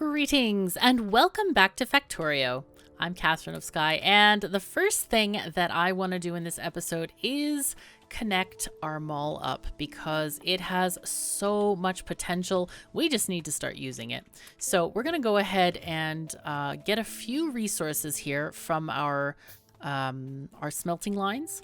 Greetings and welcome back to Factorio. I'm KatherineOfSky, and the first thing that I want to do in this episode is connect our mall up because it has so much potential. We just need to start using it. So we're going to go ahead and get a few resources here from our smelting lines.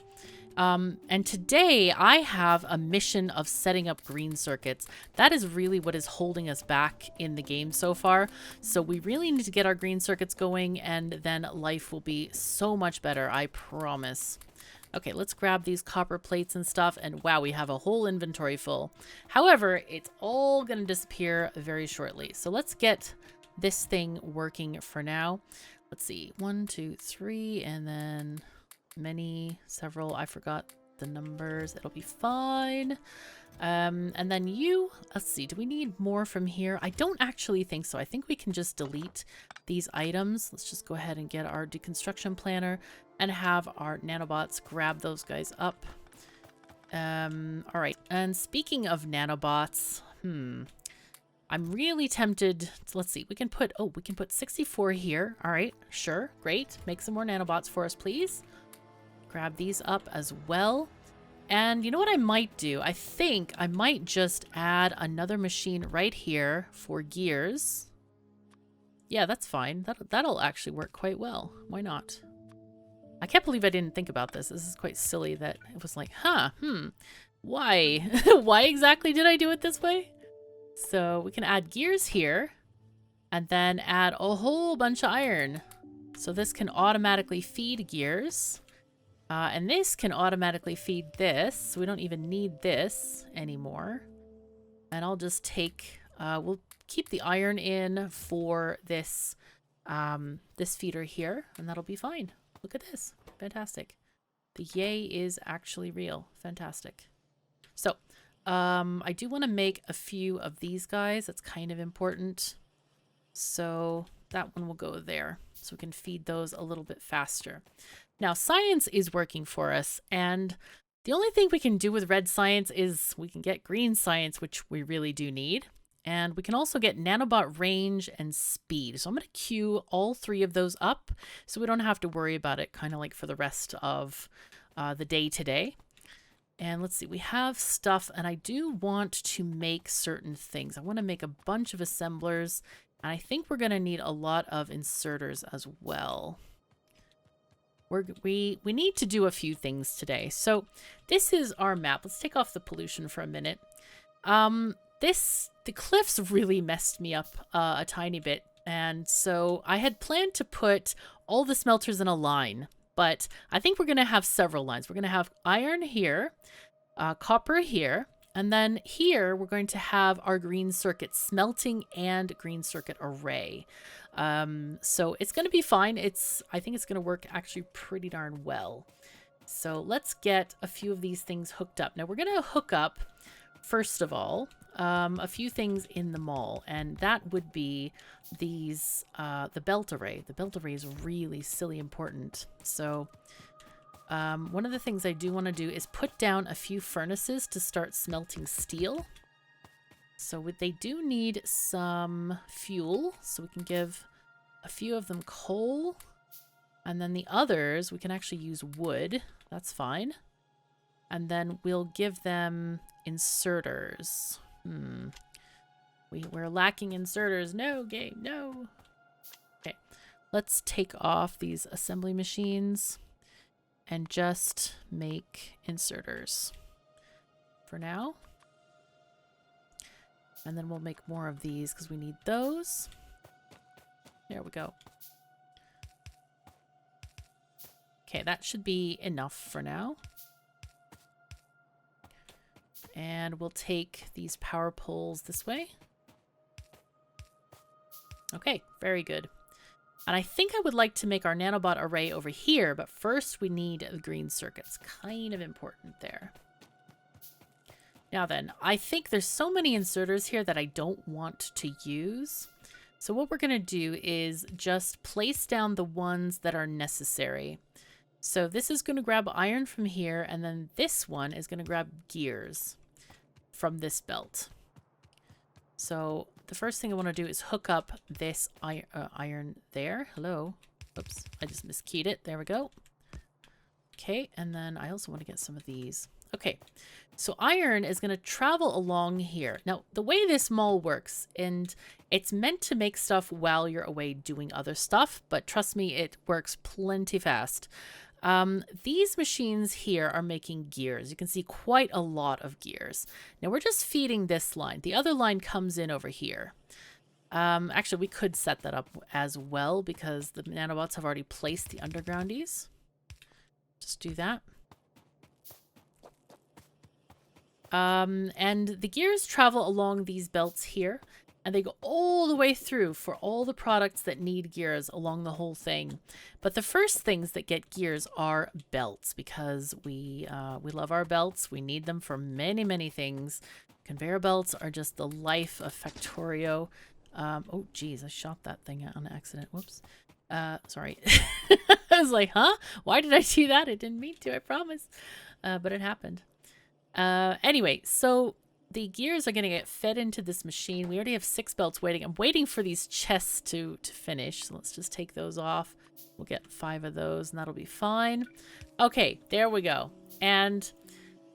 And today I have a mission of setting up green circuits. That is really what is holding us back in the game so far. So we really need to get our green circuits going, and then life will be so much better, I promise. Okay, let's grab these copper plates and stuff, and wow, we have a whole inventory full. However, it's all going to disappear very shortly. So let's get this thing working for now. Let's see, 1, 2, 3, and then several, I forgot the numbers. It'll be fine. And then let's see, do we need more from here? I don't actually think so. I think we can just delete these items. Let's just go ahead and get our deconstruction planner and have our nanobots grab those guys up. All right. And speaking of nanobots, I'm really tempted. Let's see, we can put 64 here. All right, sure, great. Make some more nanobots for us, please. Grab these up as well. And you know what I might do? I think I might just add another machine right here for gears. Yeah, that's fine. That'll actually work quite well. Why not? I can't believe I didn't think about this. This is quite silly that it was like, why? Why exactly did I do it this way? So we can add gears here and then add a whole bunch of iron. So this can automatically feed gears. And this can automatically feed this. So we don't even need this anymore. And I'll just take, we'll keep the iron in for this, this feeder here, and that'll be fine. Look at this. Fantastic. The yay is actually real. Fantastic. So, I do want to make a few of these guys. That's kind of important. So that one will go there. So we can feed those a little bit faster. Now, science is working for us, and the only thing we can do with red science is we can get green science, which we really do need. And we can also get nanobot range and speed. So I'm going to queue all three of those up so we don't have to worry about it kind of like for the rest of the day today. And let's see, we have stuff, and I do want to make certain things. I want to make a bunch of assemblers, and I think we're going to need a lot of inserters as well. We need to do a few things today. So this is our map. Let's take off the pollution for a minute. The cliffs really messed me up a tiny bit. And so I had planned to put all the smelters in a line, but I think we're going to have several lines. We're going to have iron here, copper here, and then here we're going to have our green circuit smelting and green circuit array. So it's going to be fine. I think it's going to work actually pretty darn well. So let's get a few of these things hooked up. Now we're going to hook up, first of all, a few things in the mall, and that would be these, the belt array. The belt array is really silly important. So one of the things I do want to do is put down a few furnaces to start smelting steel. So they do need some fuel, so we can give a few of them coal, and then the others we can actually use wood. That's fine. And then we'll give them inserters. We're lacking inserters. No, game, no. Okay, let's take off these assembly machines and just make inserters for now. And then we'll make more of these because we need those. There we go. Okay, that should be enough for now. And we'll take these power poles this way. Okay, very good. And I think I would like to make our nanobot array over here, but first we need the green circuits. Kind of important there. Now then, I think there's so many inserters here that I don't want to use. So what we're going to do is just place down the ones that are necessary. So this is going to grab iron from here, and then this one is going to grab gears from this belt. So the first thing I want to do is hook up this iron there. Hello. Oops, I just miskeyed it. There we go. Okay, and then I also want to get some of these. Okay, so iron is going to travel along here. Now, the way this mall works, and it's meant to make stuff while you're away doing other stuff, but trust me, it works plenty fast. These machines here are making gears. You can see quite a lot of gears. Now, we're just feeding this line. The other line comes in over here. Actually, we could set that up as well because the nanobots have already placed the undergroundies. Just do that. And the gears travel along these belts here, and they go all the way through for all the products that need gears along the whole thing. But the first things that get gears are belts, because we love our belts. We need them for many, many things. Conveyor belts are just the life of Factorio. Oh, geez, I shot that thing on accident. Whoops. Sorry. I was like, huh? Why did I do that? I didn't mean to, I promise. But it happened. Anyway, so the gears are going to get fed into this machine. We already have 6 belts waiting. I'm waiting for these chests to finish. So let's just take those off. We'll get 5 of those and that'll be fine. Okay, there we go. And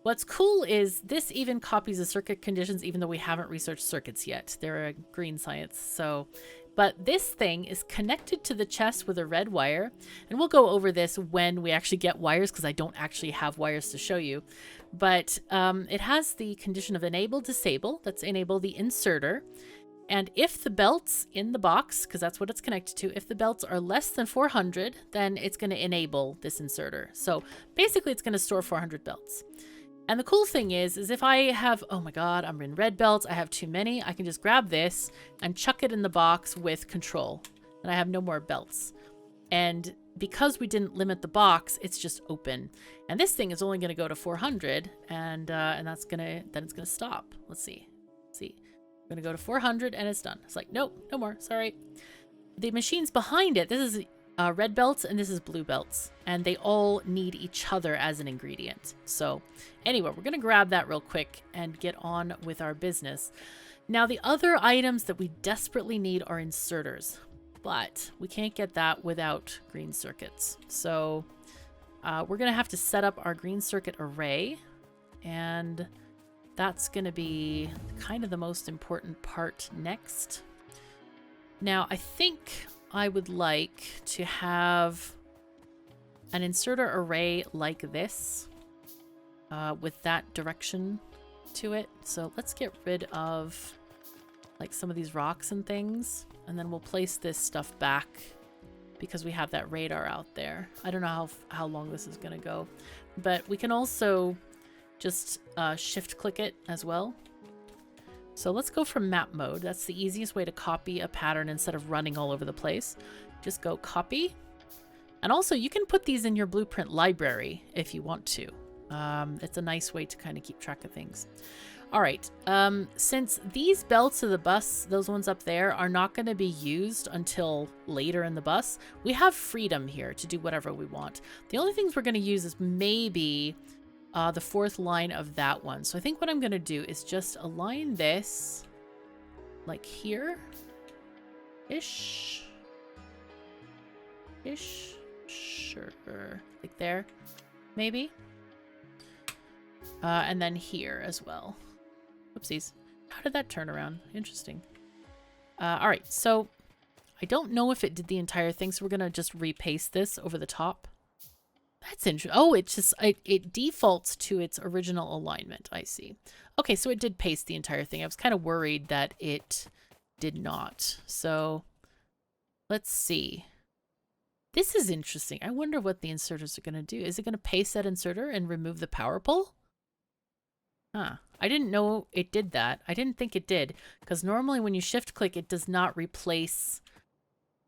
what's cool is this even copies the circuit conditions, even though we haven't researched circuits yet. They're a green science. So, but this thing is connected to the chest with a red wire. And we'll go over this when we actually get wires, because I don't actually have wires to show you. But it has the condition of enable, disable. That's enable the inserter. And if the belts in the box, because that's what it's connected to, if the belts are less than 400, then it's going to enable this inserter. So basically it's going to store 400 belts. And the cool thing is if I have, oh my god, I'm in red belts, I have too many, I can just grab this and chuck it in the box with control. And I have no more belts. And because we didn't limit the box, it's just open. And this thing is only going to go to 400, and that's then it's going to stop. Let's see. I'm going to go to 400 and it's done. It's like, nope, no more. Sorry. The machines behind it, this is red belts and this is blue belts, and they all need each other as an ingredient. So anyway, we're going to grab that real quick and get on with our business. Now, the other items that we desperately need are inserters, but we can't get that without green circuits. So we're going to have to set up our green circuit array, and that's going to be kind of the most important part next. Now, I think I would like to have an inserter array like this with that direction to it. So let's get rid of like some of these rocks and things, and then we'll place this stuff back because we have that radar out there. I don't know how long this is going to go, but we can also just shift click it as well. So let's go from map mode. That's the easiest way to copy a pattern instead of running all over the place. Just go copy. And also you can put these in your blueprint library if you want to. It's a nice way to kind of keep track of things. All right, since these belts of the bus, those ones up there, are not going to be used until later in the bus, we have freedom here to do whatever we want. The only things we're going to use is maybe the 4th line of that one. So I think what I'm going to do is just align this like here-ish. Sure. Like there, maybe. And then here as well. Whoopsies. How did that turn around? Interesting. All right, so I don't know if it did the entire thing, so we're going to just repaste this over the top. That's interesting. Oh, it defaults to its original alignment. I see. Okay, so it did paste the entire thing. I was kind of worried that it did not. So let's see. This is interesting. I wonder what the inserters are going to do. Is it going to paste that inserter and remove the power pole? Huh. I didn't know it did that. I didn't think it did, because normally when you shift click, it does not replace,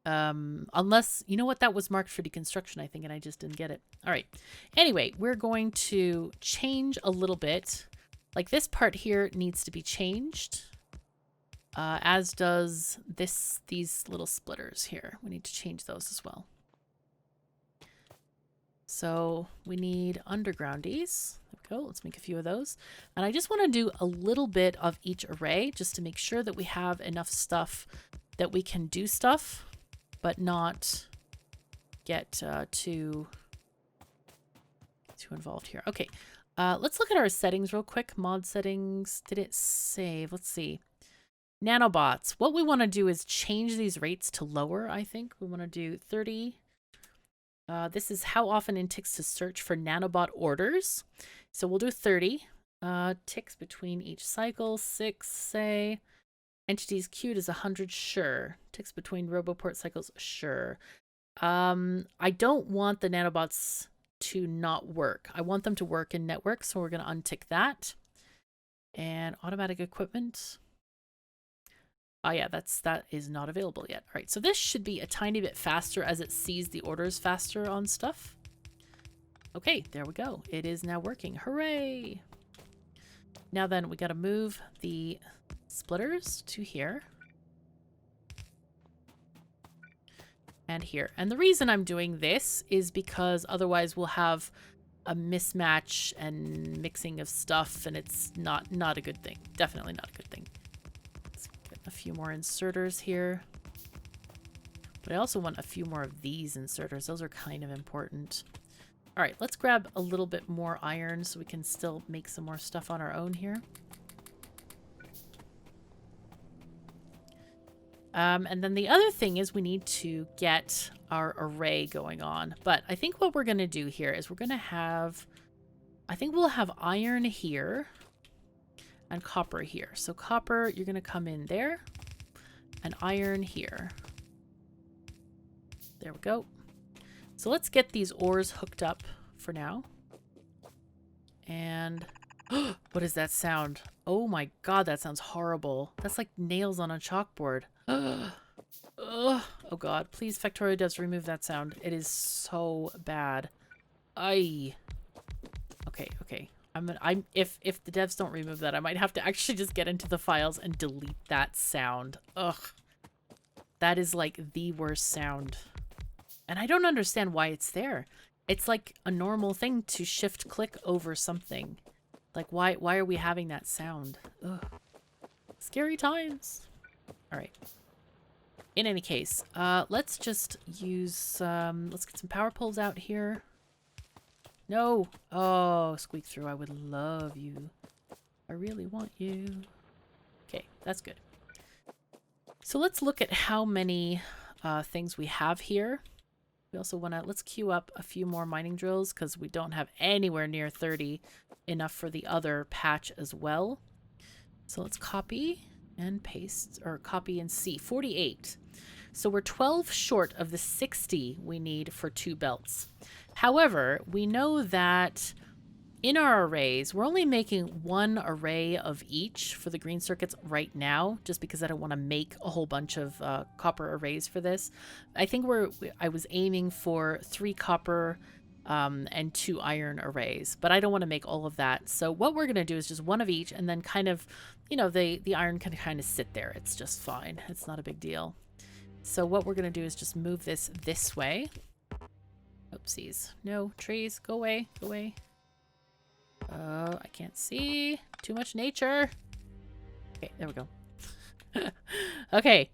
unless, you know what, that was marked for deconstruction, I think, and I just didn't get it. All right. Anyway, we're going to change a little bit. Like this part here needs to be changed, as does these little splitters here. We need to change those as well. So we need undergroundies. There we So let's make a few of those. And I just want to do a little bit of each array just to make sure that we have enough stuff that we can do stuff, but not get too involved here. Okay, let's look at our settings real quick. Mod settings, did it save? Let's see. Nanobots. What we want to do is change these rates to lower, I think. We want to do 30. This is how often it takes to search for nanobot orders. So we'll do 30. Ticks between each cycle, 6, say. Entities queued is 100, sure. Ticks between roboport cycles, sure. I don't want the nanobots to not work. I want them to work in network, so we're going to untick that. And automatic equipment. Oh yeah, that is not available yet. All right, so this should be a tiny bit faster as it sees the orders faster on stuff. Okay, there we go. It is now working. Hooray! Now then, we got to move the splitters to here. And here. And the reason I'm doing this is because otherwise we'll have a mismatch and mixing of stuff, and it's not a good thing. Definitely not a good thing. Let's get a few more inserters here. But I also want a few more of these inserters. Those are kind of important. All right, let's grab a little bit more iron so we can still make some more stuff on our own here. And then the other thing is we need to get our array going on. But I think what we're going to do here is we're going to have, I think we'll have iron here and copper here. So copper, you're going to come in there, and iron here. There we go. So let's get these ores hooked up for now. And what is that sound? Oh my god, that sounds horrible. That's like nails on a chalkboard. Oh god, please Factorio devs remove that sound. It is so bad. Okay. If the devs don't remove that, I might have to actually just get into the files and delete that sound. Ugh. That is like the worst sound. And I don't understand why it's there. It's like a normal thing to shift click over something. Like why are we having that sound? Ugh. Scary times. All right. In any case, let's just use, let's get some power poles out here. No. Oh, squeak through. I would love you. I really want you. Okay, that's good. So let's look at how many things we have here. We also want to, let's queue up a few more mining drills because we don't have anywhere near 30 enough for the other patch as well. So let's copy and paste, or copy and see, 48. So we're 12 short of the 60 we need for 2 belts. However, we know that in our arrays, we're only making 1 array of each for the green circuits right now, just because I don't want to make a whole bunch of copper arrays for this. I think I was aiming for 3 copper and 2 iron arrays, but I don't want to make all of that. So what we're going to do is just 1 of each, and then kind of, you know, the iron can kind of sit there. It's just fine. It's not a big deal. So what we're going to do is just move this way. Oopsies. No, trees. Go away. Go away. I can't see. Too much nature. Okay, there we go. Okay.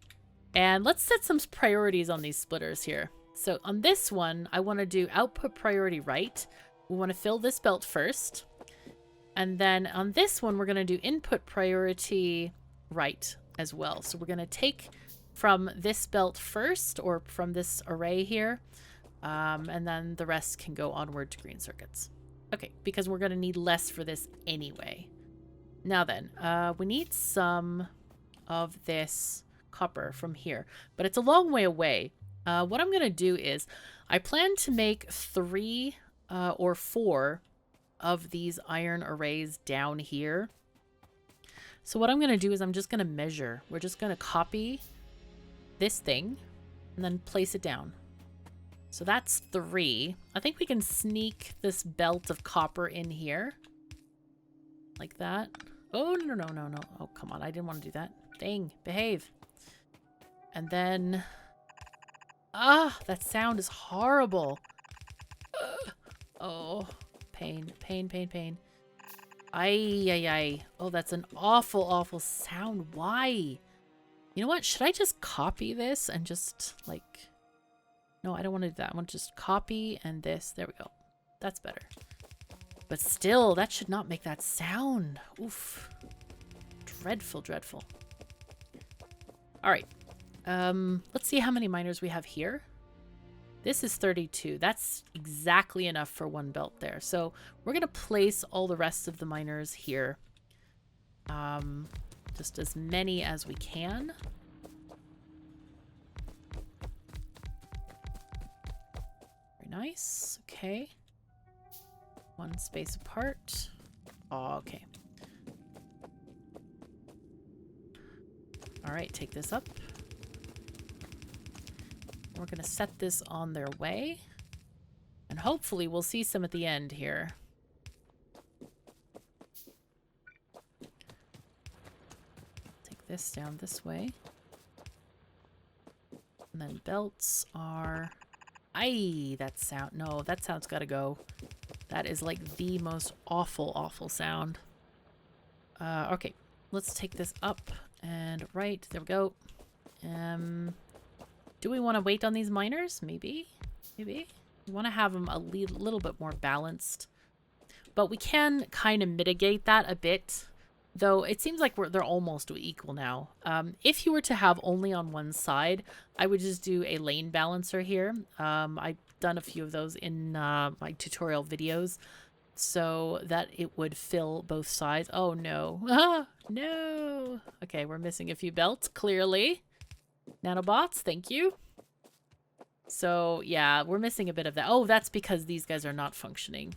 And let's set some priorities on these splitters here. So on this one, I want to do output priority right. We want to fill this belt first. And then on this one, we're going to do input priority right as well. So we're going to take from this belt first, or from this array here, and then the rest can go onward to green circuits. Okay, because we're going to need less for this anyway. Now then, we need some of this copper from here, but it's a long way away. What I'm going to do is I plan to make 3 or 4 of these iron arrays down here. So what I'm going to do is I'm just going to measure. We're just going to copy this thing and then place it down. So that's 3. I think we can sneak this belt of copper in here. Like that. Oh, no. Oh, come on. I didn't want to do that. Dang, behave. And then... Ah, that sound is horrible. Oh, pain. Ay, ay, ay. Oh, that's an awful, awful sound. Why? You know what? Should I just copy this and just, like... No, I don't want to do that. I want to just copy and this. There we go. That's better. But still, that should not make that sound. Oof. Dreadful, dreadful. All right. Let's see how many miners we have here. This is 32. That's exactly enough for one belt there. So we're going to place all the rest of the miners here. Just as many as we can. Very nice. Okay. One space apart. Oh, okay. All right, take this up. We're going to set this on their way. And hopefully we'll see some at the end here. Take this down this way. And then belts are... Aye, that sound. No, that sound's got to go. That is like the most awful, awful sound. Okay, let's take this up and right. There we go. Do we want to wait on these miners? Maybe. Maybe. We want to have them a little bit more balanced. But we can kind of mitigate that a bit. Though it seems like they're almost equal now. If you were to have only on one side, I would just do a lane balancer here. I've done a few of those in my tutorial videos so that it would fill both sides. Oh no. Ah, no. Okay, we're missing a few belts, clearly. Nanobots, thank you. So yeah, we're missing a bit of that. Oh, that's because these guys are not functioning.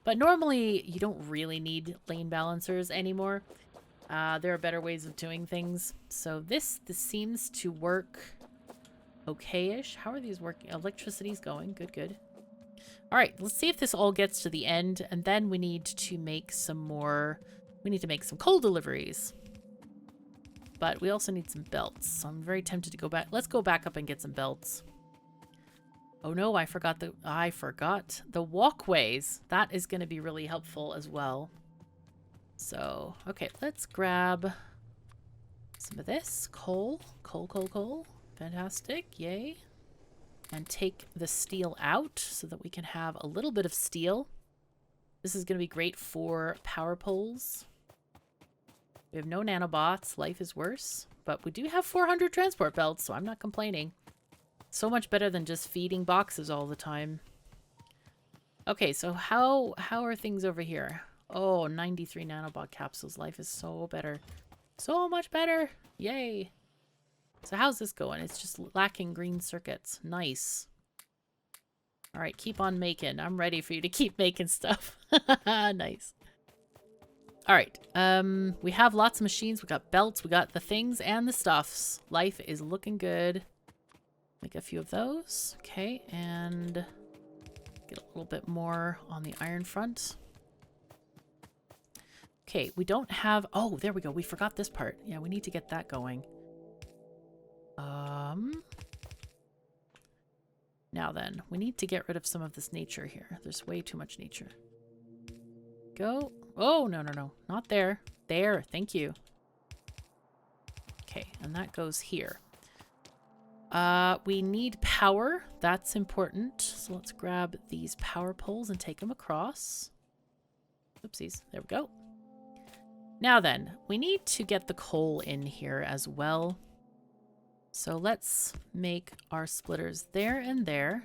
But normally, you don't really need lane balancers anymore. There are better ways of doing things. So this seems to work okay-ish. How are these working? Electricity's going. Good, good. All right, let's see if this all gets to the end. And then we need to make some more... We need to make some coal deliveries. But we also need some belts. So I'm very tempted to go back. Let's go back up and get some belts. Oh no, I forgot the walkways. That is going to be really helpful as well. So, okay, let's grab some of this. Coal. Coal. Fantastic. Yay. And take the steel out so that we can have a little bit of steel. This is going to be great for power poles. We have no nanobots. Life is worse. But we do have 400 transport belts, so I'm not complaining. So much better than just feeding boxes all the time. Okay, so how are things over here? Oh, 93 nanobot capsules. Life is so better. So much better. Yay. So how's this going? It's just lacking green circuits. Nice. All right, keep on making. I'm ready for you to keep making stuff. Nice. All right. We have lots of machines. We got belts. We got the things and the stuffs. Life is looking good. Make a few of those. Okay, and get a little bit more on the iron front. Okay, we don't have... Oh, there we go. We forgot this part. Yeah, we need to get that going. Now then, we need to get rid of some of this nature here. There's way too much nature. Go. Oh, no. Not there. There. Thank you. Okay, and that goes here. We need power. That's important. So let's grab these power poles and take them across. Oopsies. There we go. Now then, we need to get the coal in here as well. So let's make our splitters there and there.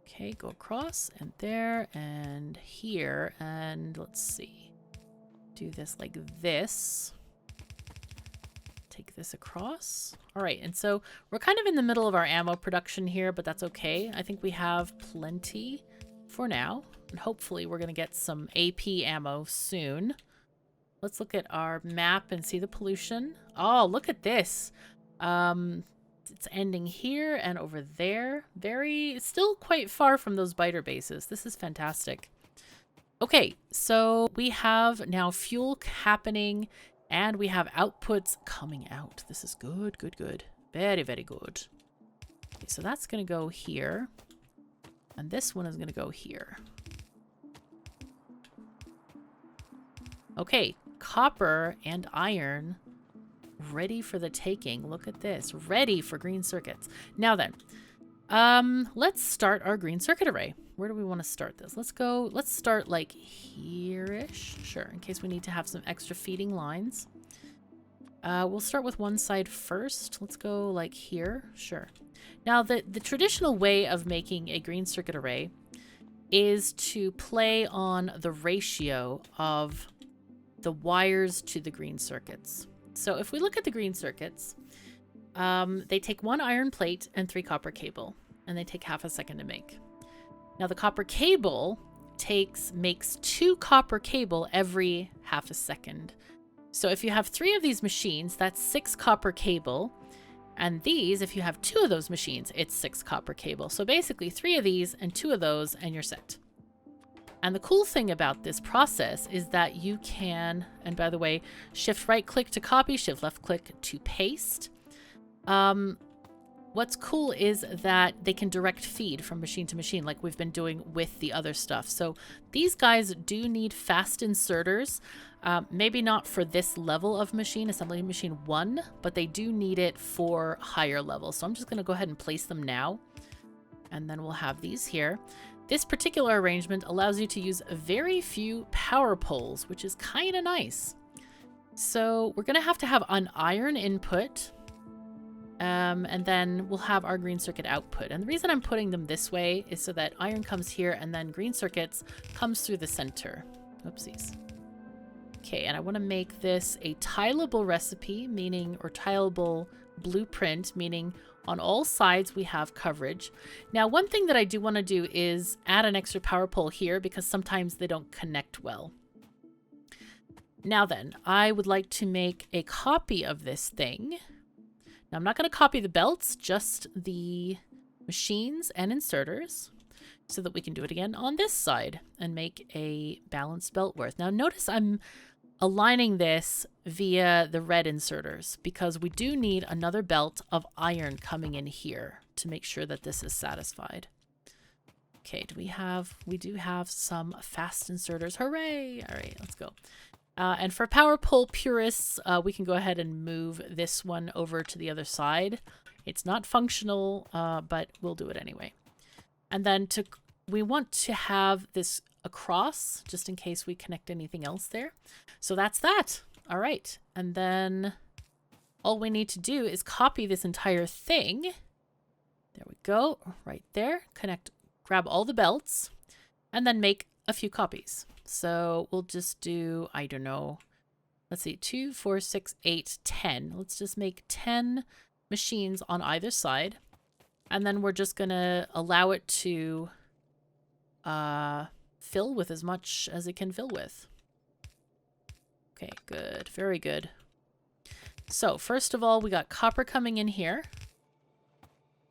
Okay, go across and there and here. And let's see. Do this like this. Take this across. All right, and so we're kind of in the middle of our ammo production here, but that's okay. I think we have plenty for now, and hopefully we're going to get some AP ammo soon. Let's look at our map and see the pollution. Oh, look at this. It's ending here and over there. Still quite far from those biter bases. This is fantastic. Okay, so we have now fuel happening. And we have outputs coming out. This is good. Very, very good. Okay, so that's going to go here. And this one is going to go here. Okay, copper and iron ready for the taking. Look at this. Ready for green circuits. Now then, let's start our green circuit array. Where do we want to start this? Let's start like here-ish. Sure, in case we need to have some extra feeding lines. We'll start with one side first. Let's go like here. Sure. Now, the traditional way of making a green circuit array is to play on the ratio of the wires to the green circuits. So if we look at the green circuits, they take 1 iron plate and 3 copper cable, and they take half a second to make. Now the copper cable makes 2 copper cable every half a second. So if you have 3 of these machines, that's 6 copper cable. And these, if you have 2 of those machines, it's 6 copper cable. So basically 3 of these and 2 of those, and you're set. And the cool thing about this process is that you can, and by the way, shift right click to copy, shift left click to paste. What's cool is that they can direct feed from machine to machine like we've been doing with the other stuff. So these guys do need fast inserters. Maybe not for this level of machine, assembly machine 1, but they do need it for higher levels. So I'm just going to go ahead and place them now. And then we'll have these here. This particular arrangement allows you to use very few power poles, which is kind of nice. So we're going to have an iron input. And then we'll have our green circuit output. And the reason I'm putting them this way is so that iron comes here and then green circuits comes through the center. Oopsies. Okay, and I want to make this a tileable recipe, or tileable blueprint, meaning on all sides we have coverage. Now, one thing that I do want to do is add an extra power pole here because sometimes they don't connect well. Now then, I would like to make a copy of this thing. Now, I'm not going to copy the belts, just the machines and inserters, so that we can do it again on this side and make a balanced belt worth. Now, notice I'm aligning this via the red inserters because we do need another belt of iron coming in here to make sure that this is satisfied. Okay, we do have some fast inserters. Hooray! All right, let's go. And for power pole purists, we can go ahead and move this one over to the other side. It's not functional, but we'll do it anyway. And then we want to have this across, just in case we connect anything else there. So that's that. All right. And then all we need to do is copy this entire thing. There we go. Right there. Grab all the belts, and then make a few copies. So we'll just do, I don't know, let's see, 2, 4, 6, 8, 10. Let's just make 10 machines on either side. And then we're just going to allow it to fill with as much as it can fill with. Okay, good. Very good. So first of all, we got copper coming in here.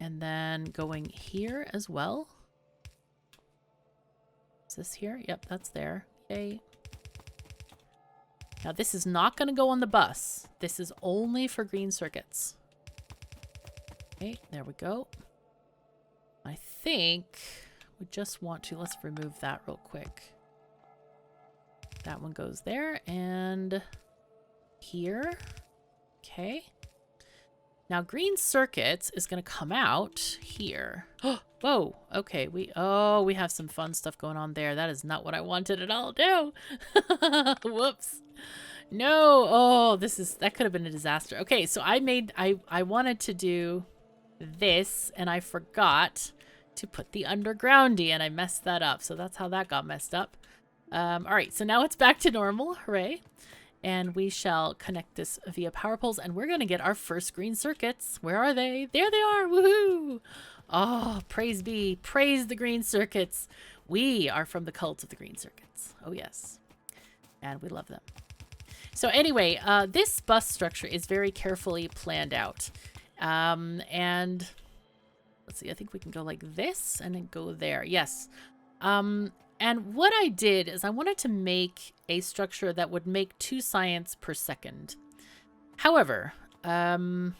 And then going here as well. Is this here? Yep, that's there. Yay. Now this is not going to go on the bus. This is only for green circuits. Okay, there we go. I think we just want to, let's remove that real quick. That one goes there and here. Okay. Now green circuits is going to come out here. Whoa. Okay. We have some fun stuff going on there. That is not what I wanted at all. No. Whoops. No. Oh, that could have been a disaster. Okay. So I wanted to do this and I forgot to put the undergroundy and I messed that up. So that's how that got messed up. All right. So now it's back to normal. Hooray. And we shall connect this via power poles, and we're going to get our first green circuits. Where are they? There they are. Woohoo! Oh, praise be. Praise the green circuits. We are from the cult of the green circuits. Oh, yes. And we love them. So anyway, this bus structure is very carefully planned out. And let's see, I think we can go like this and then go there. Yes. And what I did is I wanted to make a structure that would make 2 science per second. However, I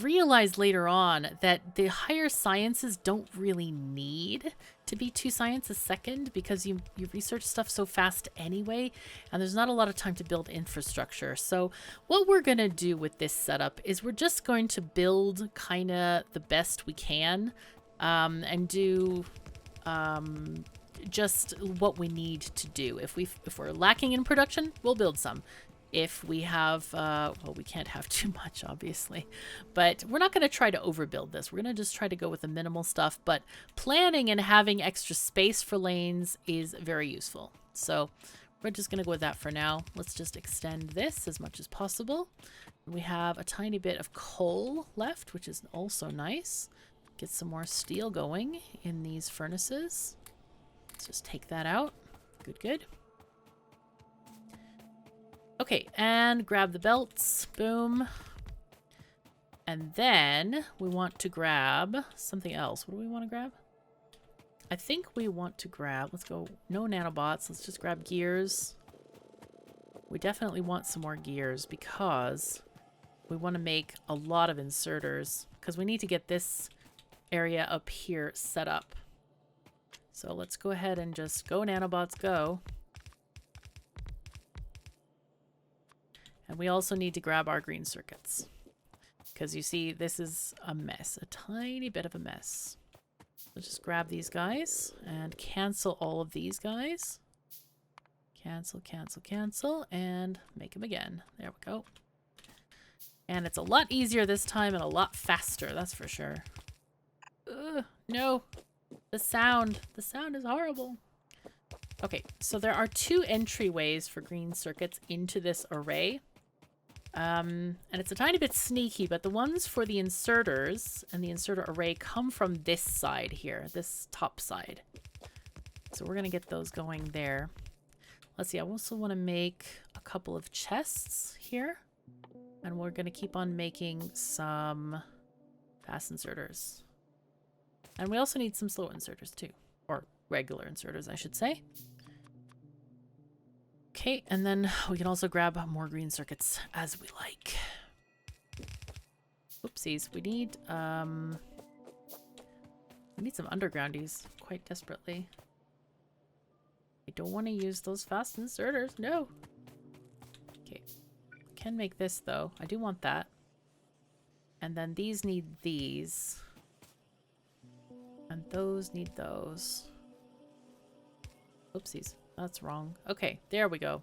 realized later on that the higher sciences don't really need to to be 2 science a second because you research stuff so fast anyway, and there's not a lot of time to build infrastructure. So what we're going to do with this setup is we're just going to build kind of the best we can, and do just what we need to do. If we're lacking in production, we'll build some. If we have, well, we can't have too much, obviously, but we're not going to try to overbuild this. We're going to just try to go with the minimal stuff, but planning and having extra space for lanes is very useful. So we're just going to go with that for now. Let's just extend this as much as possible. We have a tiny bit of coal left, which is also nice. Get some more steel going in these furnaces. Let's just take that out. Good, good. Okay, and grab the belts. Boom. And then we want to grab something else. What do we want to grab? I think we want to grab, let's go, no nanobots. Let's just grab gears. We definitely want some more gears because we want to make a lot of inserters because we need to get this area up here set up. So let's go ahead and just go nanobots, go. And we also need to grab our green circuits because you see this is a mess, a tiny bit of a mess. Let's just grab these guys and cancel all of these guys. Cancel, cancel, cancel, and make them again. There we go. And it's a lot easier this time and a lot faster, that's for sure. Ugh, no, the sound is horrible. Okay, so there are 2 entryways for green circuits into this array. And it's a tiny bit sneaky, but the ones for the inserters and the inserter array come from this side here, this top side. So we're going to get those going there. Let's see, I also want to make a couple of chests here. And we're going to keep on making some fast inserters. And we also need some slow inserters too. Or regular inserters, I should say. Okay, and then we can also grab more green circuits as we like. Oopsies, we need some undergroundies quite desperately. I don't want to use those fast inserters, no. Okay, can make this though. I do want that. And then these need these. And those need those. Oopsies. That's wrong. Okay, there we go.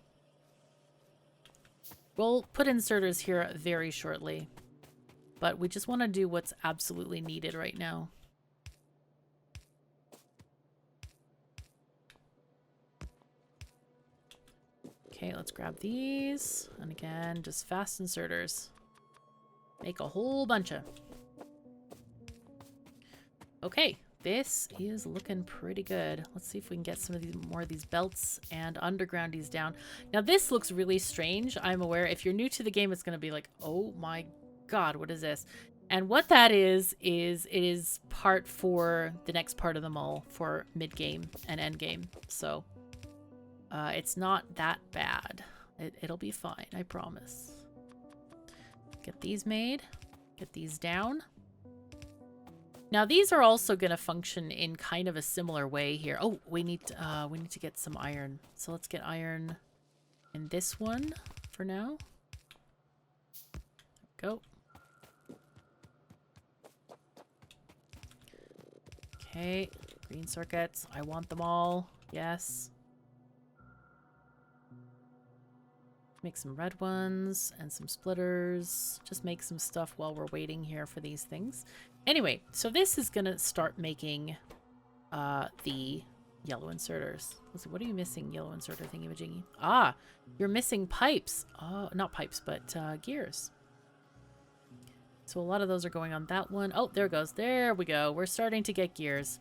We'll put inserters here very shortly, but we just want to do what's absolutely needed right now. Okay, let's grab these. And again, just fast inserters. Make a whole bunch of. Okay. This is looking pretty good. Let's see if we can get some of these more of these belts and undergroundies down. Now this looks really strange. I'm aware if you're new to the game, it's going to be like, oh my god, what is this? And what that is it is part for the next part of the mall for mid game and end game. So it's not that bad. It'll be fine, I promise. Get these made. Get these down. Now these are also going to function in kind of a similar way here. Oh, we need to get some iron. So let's get iron in this one for now. There we go. Okay, green circuits. I want them all. Yes. Make some red ones and some splitters. Just make some stuff while we're waiting here for these things. Anyway, so this is going to start making the yellow inserters. Let's see, what are you missing, yellow inserter thingy-majiggy? Ah, you're missing pipes. Oh, not pipes, but gears. So a lot of those are going on that one. Oh, there it goes. There we go. We're starting to get gears.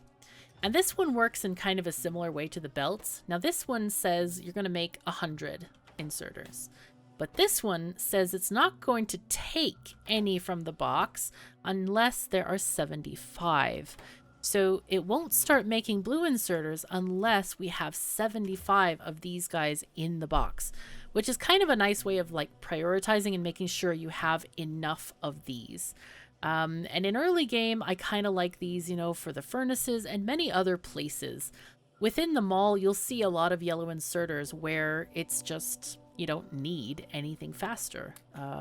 And this one works in kind of a similar way to the belts. Now this one says you're going to make 100 inserters. But this one says it's not going to take any from the box unless there are 75. So it won't start making blue inserters unless we have 75 of these guys in the box, which is kind of a nice way of like prioritizing and making sure you have enough of these. And in early game, I kind of like these, you know, for the furnaces and many other places. Within the mall, you'll see a lot of yellow inserters where it's just, you don't need anything faster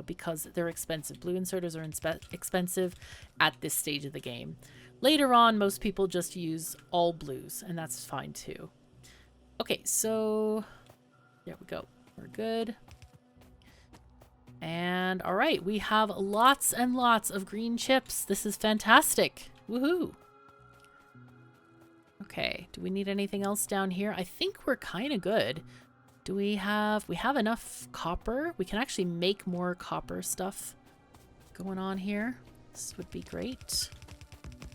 because they're expensive. Blue inserters are expensive at this stage of the game. Later on, most people just use all blues, and that's fine too. Okay, so there we go. We're good. And all right, we have lots and lots of green chips. This is fantastic. Woohoo. Okay, do we need anything else down here? I think we're kind of good. Do we have enough copper? We can actually make more copper stuff going on here. This would be great.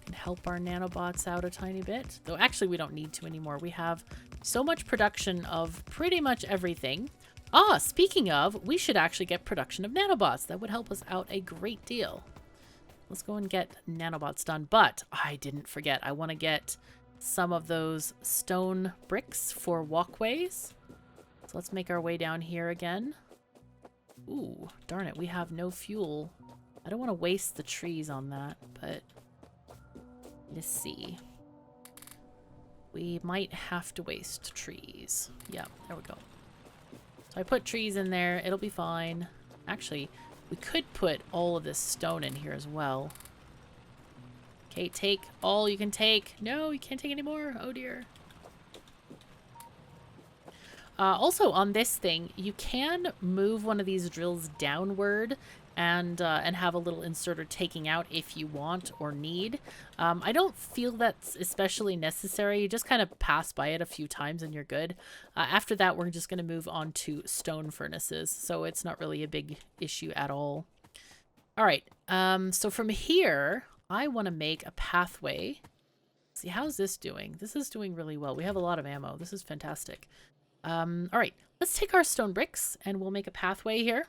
Can help our nanobots out a tiny bit. Though actually we don't need to anymore. We have so much production of pretty much everything. Ah, speaking of, we should actually get production of nanobots. That would help us out a great deal. Let's go and get nanobots done. But I didn't forget. I want to get some of those stone bricks for walkways. So let's make our way down here again. Ooh, darn it. We have no fuel. I don't want to waste the trees on that, but let's see. We might have to waste trees. Yeah, there we go. So I put trees in there. It'll be fine. Actually, we could put all of this stone in here as well. Okay, take all you can take. No, you can't take any more. Oh dear. Also on this thing, you can move one of these drills downward and have a little inserter taking out if you want or need. I don't feel that's especially necessary. You just kind of pass by it a few times and you're good. After that, we're just going to move on to stone furnaces, so it's not really a big issue at all. All right, so from here, I want to make a pathway. See, how's this doing? This is doing really well. We have a lot of ammo. This is fantastic. All right, let's take our stone bricks and we'll make a pathway here.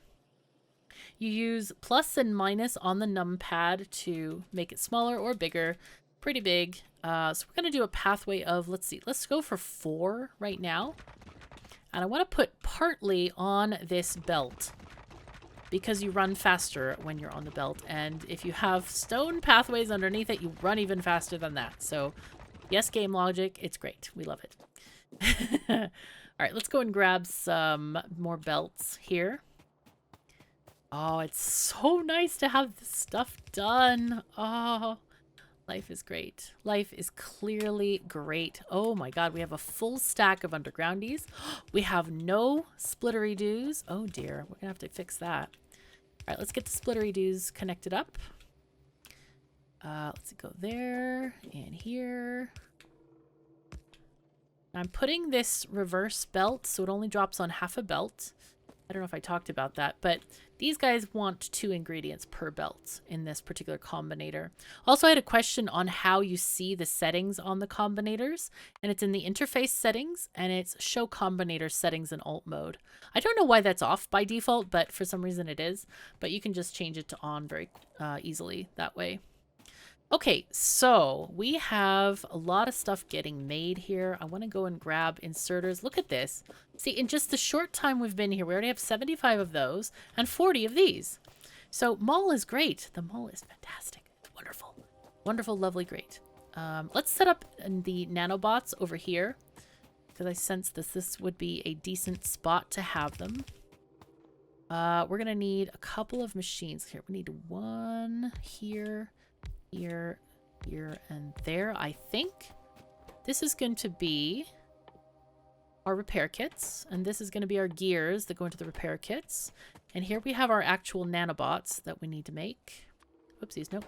You use plus and minus on the numpad to make it smaller or bigger. Pretty big. So we're going to do a pathway of, let's see, let's go for 4 right now. And I want to put partly on this belt because you run faster when you're on the belt. And if you have stone pathways underneath it, you run even faster than that. So yes, game logic, it's great. We love it. All right, let's go and grab some more belts here. Oh, it's so nice to have this stuff done. Oh, life is great. Life is clearly great. Oh my god, we have a full stack of undergroundies. We have no splittery-doos. Oh dear, we're gonna have to fix that. All right, let's get the splittery-doos connected up. Let's go there and here. I'm putting this reverse belt, so it only drops on half a belt. I don't know if I talked about that, but these guys want 2 ingredients per belt in this particular combinator. Also, I had a question on how you see the settings on the combinators, and it's in the interface settings, and it's show combinator settings in alt mode. I don't know why that's off by default, but for some reason it is, but you can just change it to on very easily that way. Okay, so we have a lot of stuff getting made here. I want to go and grab inserters. Look at this. See, in just the short time we've been here, we already have 75 of those and 40 of these. So mall is great. The mall is fantastic. It's wonderful. Wonderful, lovely, great. Let's set up the nanobots over here because I sense this would be a decent spot to have them. We're going to need a couple of machines here. We need 1 here. Here, and there. I think this is going to be our repair kits, and this is going to be our gears that go into the repair kits. And here we have our actual nanobots that we need to make. Whoopsies, no.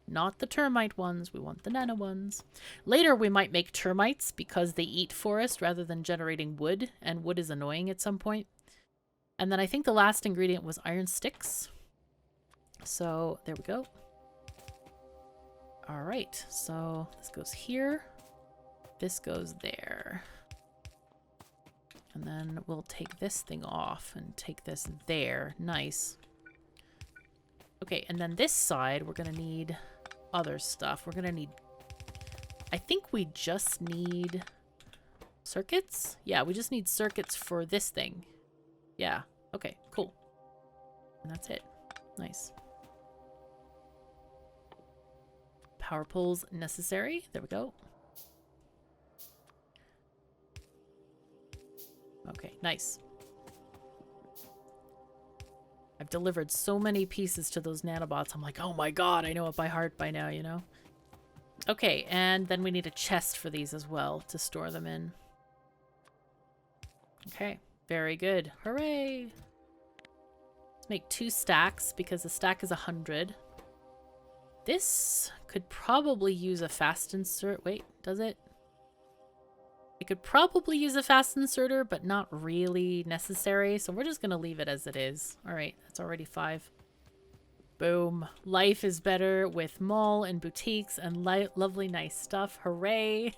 Not the termite ones. We want the nano ones. Later we might make termites because they eat forest rather than generating wood, and wood is annoying at some point. And then I think the last ingredient was iron sticks. So there we go. All right, so this goes here, this goes there. And then we'll take this thing off and take this there. Nice. Okay, and then this side, we're gonna need other stuff. We're gonna need, I think we just need circuits? Yeah, we just need circuits for this thing. Yeah, okay, cool. And that's it. Nice. power poles necessary. There we go. Okay, nice. I've delivered so many pieces to those nanobots. I'm like, oh my god, I know it by heart by now, you know? Okay, and then we need a chest for these as well to store them in. Okay, very good. Hooray! Let's make 2 stacks because the stack is 100. This could probably use a fast insert. Wait, does it? It could probably use a fast inserter, but not really necessary. So we're just going to leave it as it is. All right, that's already 5. Boom. Life is better with mall and boutiques and lovely nice stuff. Hooray.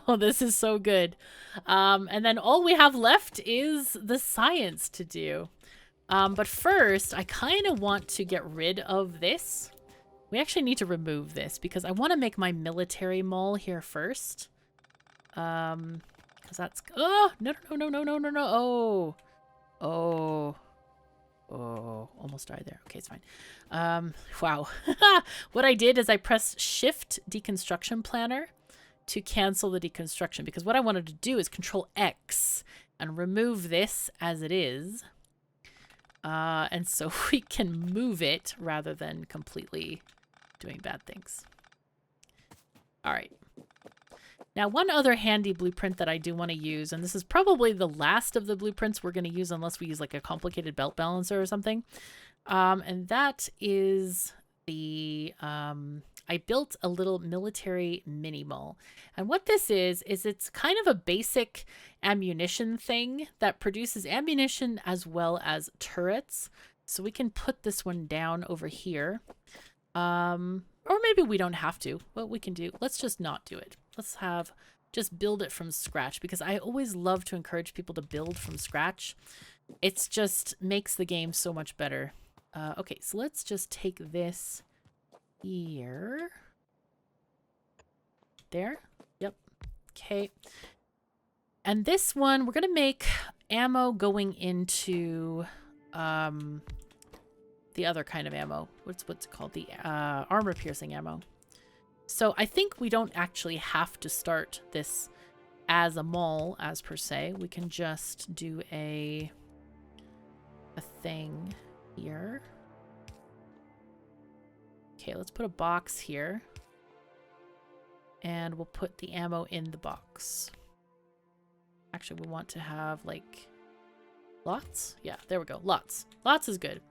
Oh, this is so good. And then all we have left is the science to do. But first, I kind of want to get rid of this. We actually need to remove this because I want to make my military mall here first. Because that's... Oh! No, no, no, no, no, no, no. Oh. Oh. Oh. Almost died there. Okay, it's fine. Wow. What I did is I pressed Shift Deconstruction Planner to cancel the deconstruction. Because what I wanted to do is Control X and remove this as it is. And so we can move it rather than completely doing bad things. All right. Now, one other handy blueprint that I do want to use, and this is probably the last of the blueprints we're going to use unless we use like a complicated belt balancer or something. And that is the, I built a little military mini mall. And what this is it's kind of a basic ammunition thing that produces ammunition as well as turrets. So we can put this one down over here. Or maybe we don't have to. What we can do, let's just not do it. Let's just build it from scratch because I always love to encourage people to build from scratch. It's just makes the game so much better. Okay, so let's just take this here. There. Yep. Okay. And this one, we're going to make ammo going into the other kind of ammo. What's it called? The armor piercing ammo. So I think we don't actually have to start this as a mall as per se. We can just do a thing here. Okay, let's put a box here. And we'll put the ammo in the box. Actually, we want to have like lots. Yeah, there we go. Lots. Lots is good.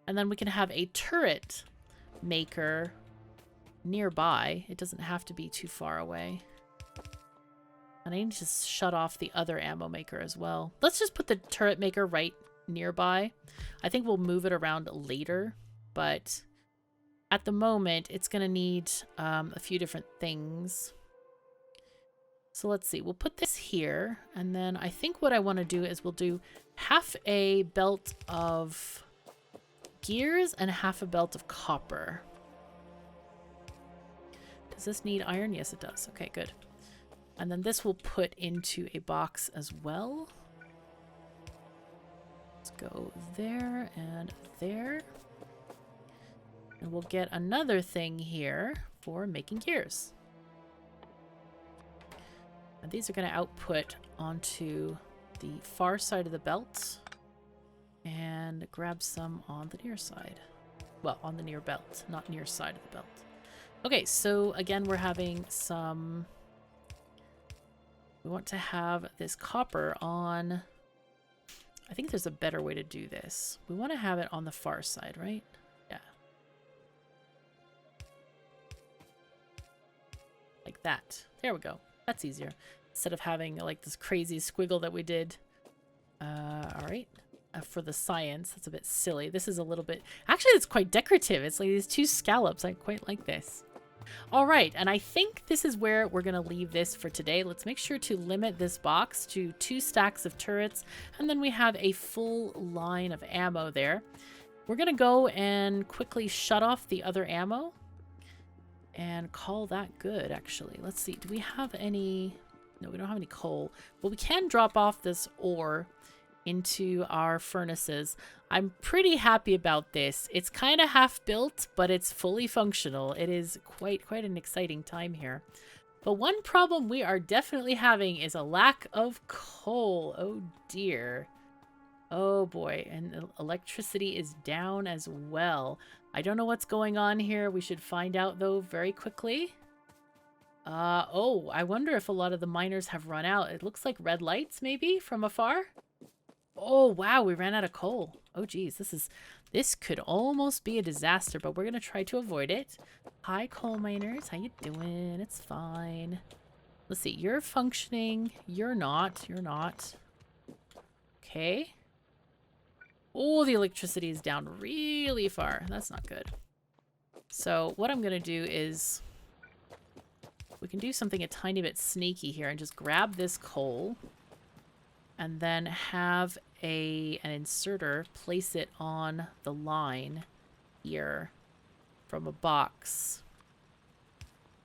And then we can have a turret maker nearby. It doesn't have to be too far away. And I need to just shut off the other ammo maker as well. Let's just put the turret maker right nearby. I think we'll move it around later, but at the moment it's going to need a few different things. So let's see. We'll put this here, and then I think what I want to do is we'll do half a belt of gears and half a belt of copper. Does this need iron? Yes, it does. Okay, good. And then this we'll put into a box as well. Let's go there and there. And we'll get another thing here for making gears. And these are going to output onto the far side of the belt. And grab some on the near side. Well, on the near belt, not near side of the belt. Okay, so again, we're having some... We want to have this copper on... I think there's a better way to do this. We want to have it on the far side, right? Yeah. Like that. There we go. That's easier. Instead of having like this crazy squiggle that we did. All right. For the science, that's a bit silly. This is a little bit... Actually, it's quite decorative. It's like these 2 scallops. I quite like this. All right, and I think this is where we're going to leave this for today. Let's make sure to limit this box to 2 stacks of turrets, and then we have a full line of ammo there. We're going to go and quickly shut off the other ammo and call that good, actually. Let's see. Do we have any... No, we don't have any coal. But we can drop off this ore into our furnaces. I'm pretty happy about this. It's kind of half built, but it's fully functional. It is quite an exciting time here. But one problem we are definitely having is a lack of coal. Oh dear. Oh boy, and electricity is down as well. I don't know what's going on here. We should find out though very quickly. Oh, I wonder if a lot of the miners have run out. It looks like red lights maybe from afar. Oh wow, we ran out of coal. Oh geez, this could almost be a disaster, but we're gonna try to avoid it. Hi coal miners, how you doing? It's fine. Let's see, you're functioning. You're not. Okay. Oh, the electricity is down really far. That's not good. So what I'm gonna do is we can do something a tiny bit sneaky here and just grab this coal and then have an inserter place it on the line here from a box.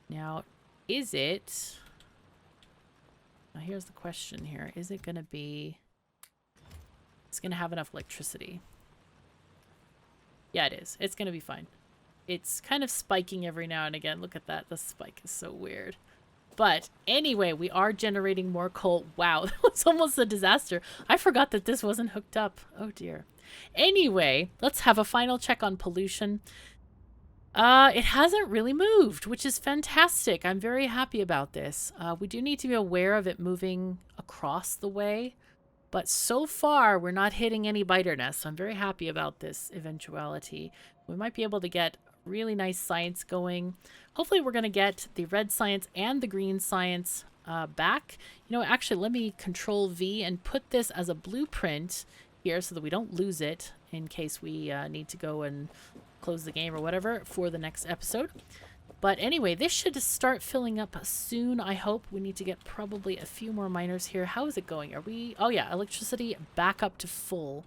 Now, is it... Now, here's the question here. Is it going to be... It's going to have enough electricity. Yeah, it is. It's going to be fine. It's kind of spiking every now and again. Look at that. The spike is so weird. But anyway, we are generating more coal. Wow, that was almost a disaster. I forgot that this wasn't hooked up. Oh dear. Anyway, let's have a final check on pollution. It hasn't really moved, which is fantastic. I'm very happy about this. We do need to be aware of it moving across the way. But so far, we're not hitting any biter nests. So I'm very happy about this eventuality. We might be able to get really nice science going. Hopefully we're going to get the red science and the green science back. You know, actually, let me Control V and put this as a blueprint here so that we don't lose it in case we need to go and close the game or whatever for the next episode. But anyway, this should start filling up soon, I hope. We need to get probably a few more miners here. How is it going? Are we... Oh yeah, electricity back up to full.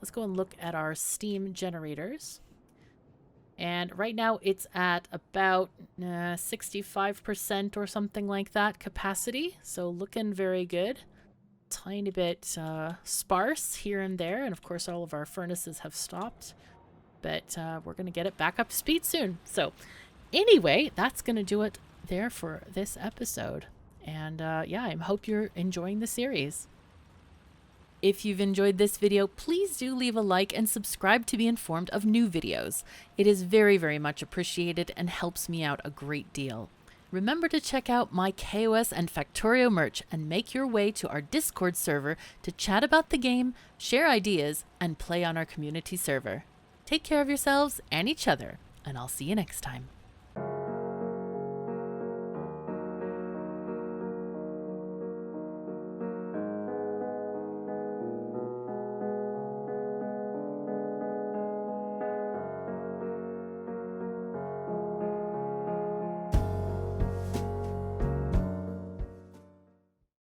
Let's go and look at our steam generators. And right now it's at about 65% or something like that capacity. So looking very good. Tiny bit sparse here and there. And of course all of our furnaces have stopped. But we're going to get it back up to speed soon. So anyway, that's going to do it there for this episode. And yeah, I hope you're enjoying the series. If you've enjoyed this video, please do leave a like and subscribe to be informed of new videos. It is very much appreciated and helps me out a great deal. Remember to check out my KOS and Factorio merch and make your way to our Discord server to chat about the game, share ideas, and play on our community server. Take care of yourselves and each other, and I'll see you next time.